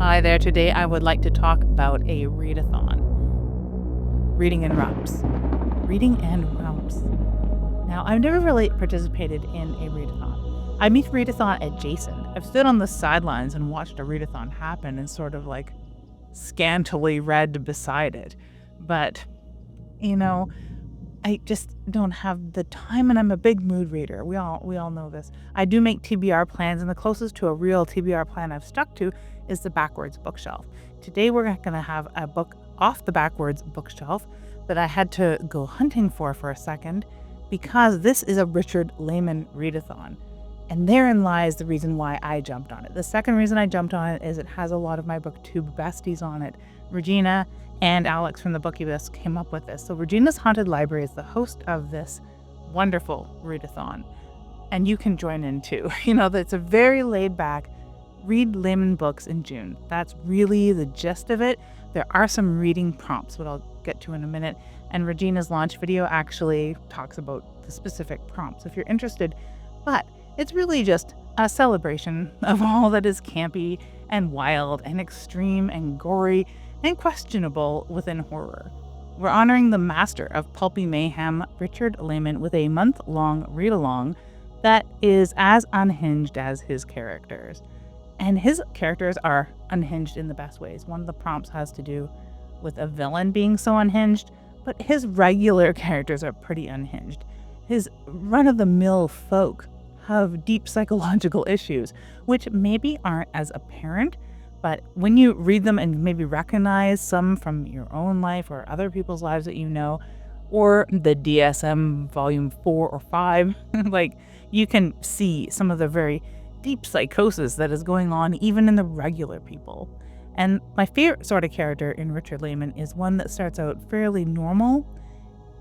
Hi there. Today I would like to talk about a readathon. Reading in Rumps. Reading and Rumps. Now, I've never really participated in a readathon. I mean readathon adjacent. I've stood on the sidelines and watched a readathon happen and sort of like scantily read beside it. But, I just don't have the time, and I'm a big mood reader. We all know this. I do make TBR plans, and the closest to a real TBR plan I've stuck to is the Backwoods bookshelf. Today we're going to have a book off the Backwoods bookshelf that I had to go hunting for a second, because this is a Richard Laymon readathon. And therein lies the reason why I jumped on it. The second reason I jumped on it is it has a lot of my BookTube besties on it. Regina and Alex from the Bookubus came up with this. So Regina's Haunted Library is the host of this wonderful readathon. And you can join in too. It's a very laid back, read Laymon books in June. That's really the gist of it. There are some reading prompts, what I'll get to in a minute. And Regina's launch video actually talks about the specific prompts if you're interested. But it's really just a celebration of all that is campy and wild and extreme and gory and questionable within horror. We're honoring the master of pulpy mayhem, Richard Laymon, with a month-long read-along that is as unhinged as his characters. And his characters are unhinged in the best ways. One of the prompts has to do with a villain being so unhinged, but his regular characters are pretty unhinged. His run-of-the-mill folk have deep psychological issues, which maybe aren't as apparent, but when you read them and maybe recognize some from your own life or other people's lives that you know, or the DSM volume 4 or 5, you can see some of the very deep psychosis that is going on even in the regular people. And my favorite sort of character in Richard Laymon is one that starts out fairly normal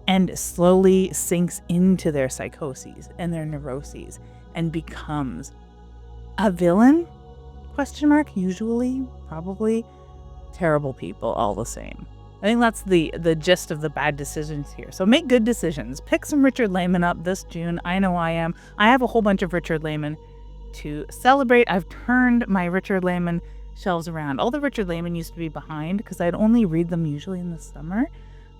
and slowly sinks into their psychoses and their neuroses and becomes a villain? Usually, probably. Terrible people all the same. I think that's the gist of the bad decisions here. So make good decisions. Pick some Richard Laymon up this June. I know I am. I have a whole bunch of Richard Laymon to celebrate. I've turned my Richard Laymon shelves around. All the Richard Laymon used to be behind because I'd only read them usually in the summer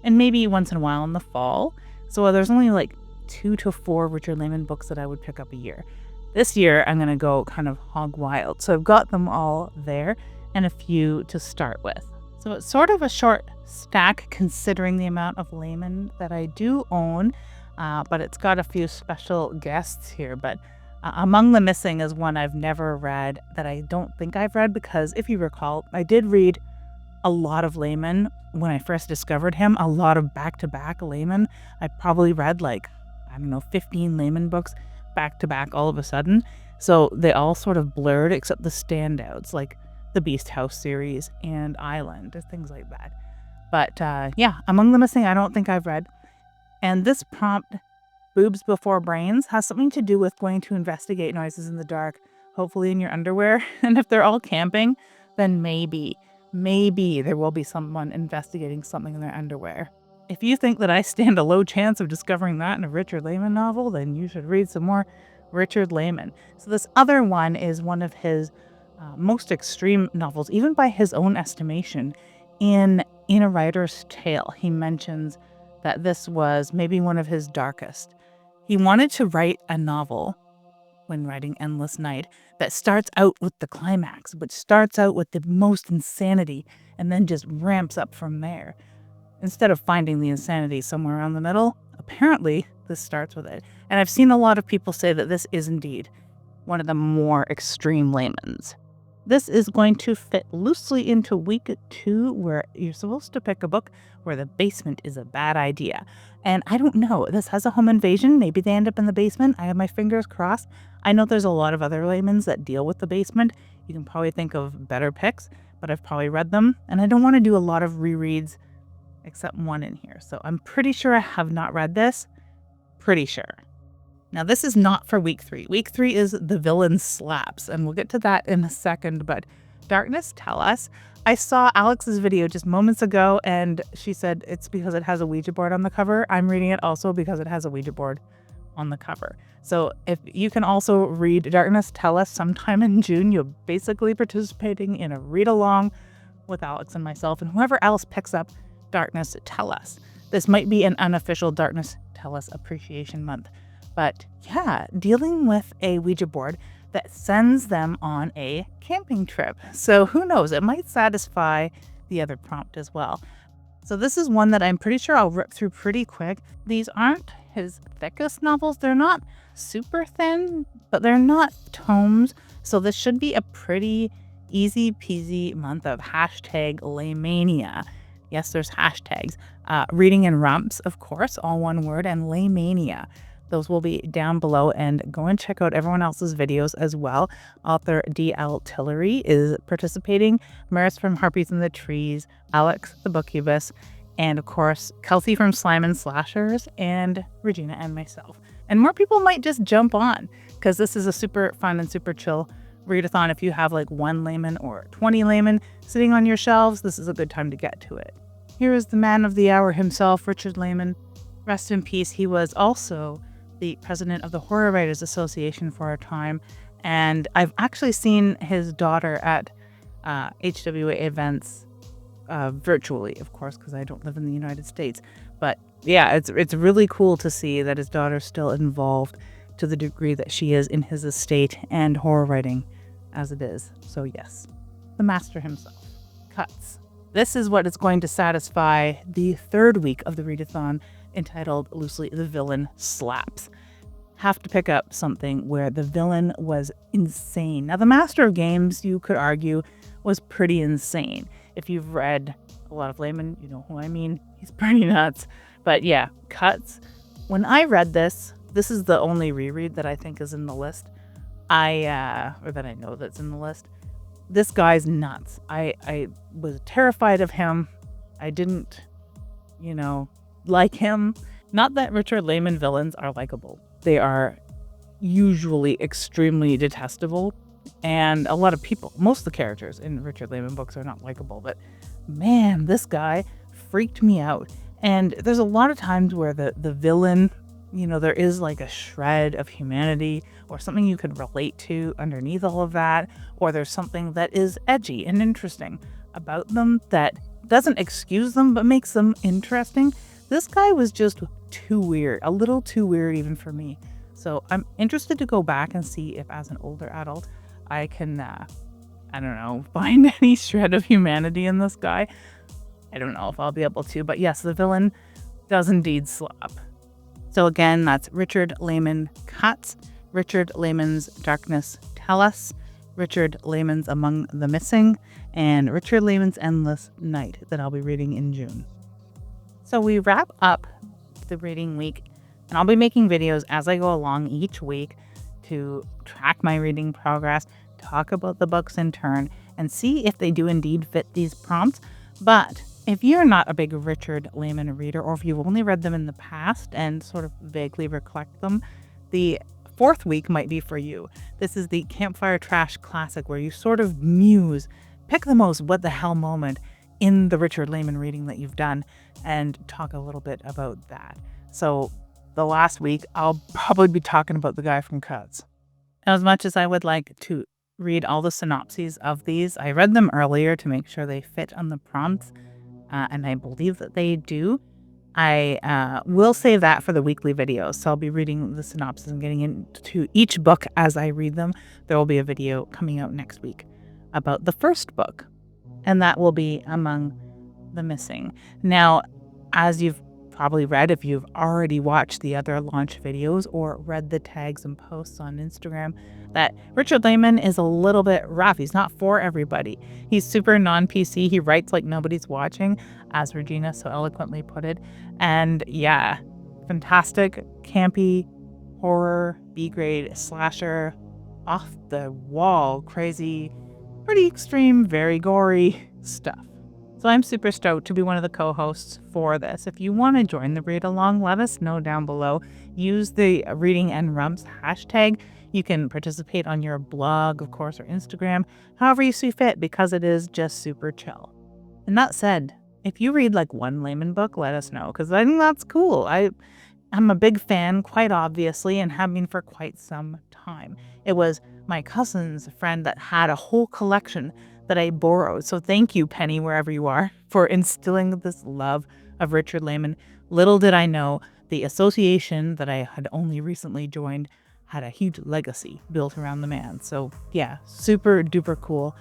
and maybe once in a while in the fall. So there's only like 2 to 4 Richard Laymon books that I would pick up a year. This year, I'm going to go kind of hog wild. So I've got them all there and a few to start with. So it's sort of a short stack considering the amount of Laymon that I do own, but it's got a few special guests here. But among the missing is one I've never read that I don't think I've read, because if you recall, I did read a lot of Laymon when I first discovered him, a lot of back-to-back Laymon. I probably read 15 Laymon books back to back all of a sudden. So they all sort of blurred except the standouts, like the Beast House series and Island, and things like that. But among the missing, I don't think I've read. And this prompt, Boobs Before Brains, has something to do with going to investigate noises in the dark, hopefully in your underwear. And if they're all camping, then maybe there will be someone investigating something in their underwear. If you think that I stand a low chance of discovering that in a Richard Laymon novel, then you should read some more Richard Laymon. So this other one is one of his most extreme novels, even by his own estimation. In A Writer's Tale, he mentions that this was maybe one of his darkest. He wanted to write a novel, when writing Endless Night, that starts out with the climax, but starts out with the most insanity and then just ramps up from there. Instead of finding the insanity somewhere around the middle, apparently this starts with it. And I've seen a lot of people say that this is indeed one of the more extreme Laymons. This is going to fit loosely into week 2, where you're supposed to pick a book where the basement is a bad idea. And I don't know, this has a home invasion. Maybe they end up in the basement. I have my fingers crossed. I know there's a lot of other Laymons that deal with the basement. You can probably think of better picks, but I've probably read them. And I don't want to do a lot of rereads except one in here. So I'm pretty sure I have not read this. Pretty sure. Now, this is not for week 3. Week 3 is The Villain Slaps, and we'll get to that in a second. But Darkness Tell Us. I saw Alex's video just moments ago, and she said it's because it has a Ouija board on the cover. I'm reading it also because it has a Ouija board on the cover. So if you can also read Darkness Tell Us sometime in June, you're basically participating in a read-along with Alex and myself and whoever else picks up Darkness Tell Us. This might be an unofficial Darkness Tell Us Appreciation Month. But yeah, dealing with a Ouija board that sends them on a camping trip. So who knows, it might satisfy the other prompt as well. So this is one that I'm pretty sure I'll rip through pretty quick. These aren't his thickest novels. They're not super thin, but they're not tomes. So this should be a pretty easy peasy month of #Laymania. Yes, there's hashtags. Reading in Rumps, of course, all one word, and Laymania. Those will be down below, and go and check out everyone else's videos as well. Author D.L. Tillery is participating, Maris from Harpies in the Trees, Alex the Bookubus, and of course, Kelsey from Slime and Slashers, and Regina and myself. And more people might just jump on, because this is a super fun and super chill readathon. If you have like 1 Laymon or 20 Laymon sitting on your shelves, this is a good time to get to it. Here is the man of the hour himself, Richard Laymon. Rest in peace. He was also the president of the Horror Writers Association for a time, and I've actually seen his daughter at HWA events virtually, of course, because I don't live in the United States. But yeah, it's really cool to see that his daughter's still involved to the degree that she is in his estate and horror writing as it is. So yes, the master himself. Cuts. This is what is going to satisfy the 3rd week of the readathon, entitled loosely The Villain Slaps. Have to pick up something where the villain was insane. Now, the Master of Games, you could argue, was pretty insane. If you've read a lot of Laymon, you know who I mean. He's pretty nuts. But yeah, Cuts. When I read this is the only reread that I think is in the list. Or that I know that's in the list. This guy's nuts. I was terrified of him. I didn't, like him. Not that Richard Laymon villains are likable. They are usually extremely detestable, and a lot of people, most of the characters in Richard Laymon books are not likable, but man, this guy freaked me out. And there's a lot of times where the villain, there is like a shred of humanity or something you could relate to underneath all of that, or there's something that is edgy and interesting about them that doesn't excuse them but makes them interesting. This guy was just too weird, a little too weird even for me. So I'm interested to go back and see if as an older adult I can, find any shred of humanity in this guy. I don't know if I'll be able to, but yes, the villain does indeed slap. So again, that's Richard Laymon Cuts, Richard Laymon's Darkness Tell Us, Richard Laymon's Among the Missing, and Richard Laymon's Endless Night that I'll be reading in June. So we wrap up the reading week, and I'll be making videos as I go along each week to track my reading progress, talk about the books in turn, and see if they do indeed fit these prompts. But if you're not a big Richard Laymon reader, or if you've only read them in the past and sort of vaguely recollect them, the 4th week might be for you. This is the Campfire Trash Classic, where you sort of muse, pick the most what the hell moment in the Richard Laymon reading that you've done, and talk a little bit about that. So the last week, I'll probably be talking about the guy from Cuts. As much as I would like to read all the synopses of these, I read them earlier to make sure they fit on the prompts, and I believe that they do. I will save that for the weekly videos, so I'll be reading the synopsis and getting into each book as I read them. There will be a video coming out next week about the first book, and that will be Among the Missing. Now, as you've probably read, if you've already watched the other launch videos or read the tags and posts on Instagram, that Richard Laymon is a little bit rough. He's not for everybody. He's super non-PC. He writes like nobody's watching, as Regina so eloquently put it. And yeah, fantastic, campy, horror, B-grade, slasher, off the wall, crazy, pretty extreme, very gory stuff. So I'm super stoked to be one of the co-hosts for this. If you want to join the read along, let us know down below. Use the Reading and Rumps hashtag. You can participate on your blog, of course, or Instagram, however you see fit, because it is just super chill. And that said, if you read like one Laymon book, let us know, because I think that's cool. I'm a big fan, quite obviously, and have been for quite some time. It was my cousin's friend that had a whole collection that I borrowed. So thank you, Penny, wherever you are, for instilling this love of Richard Laymon. Little did I know the association that I had only recently joined had a huge legacy built around the man. So yeah, super duper cool.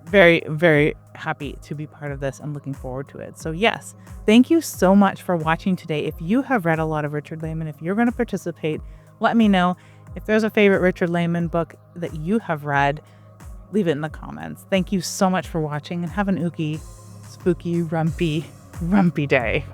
Very, very happy to be part of this. I'm looking forward to it. So yes, thank you so much for watching today. If you have read a lot of Richard Laymon, if you're going to participate, let me know. If there's a favorite Richard Laymon book that you have read, leave it in the comments. Thank you so much for watching, and have an ooky, spooky, rumpy day.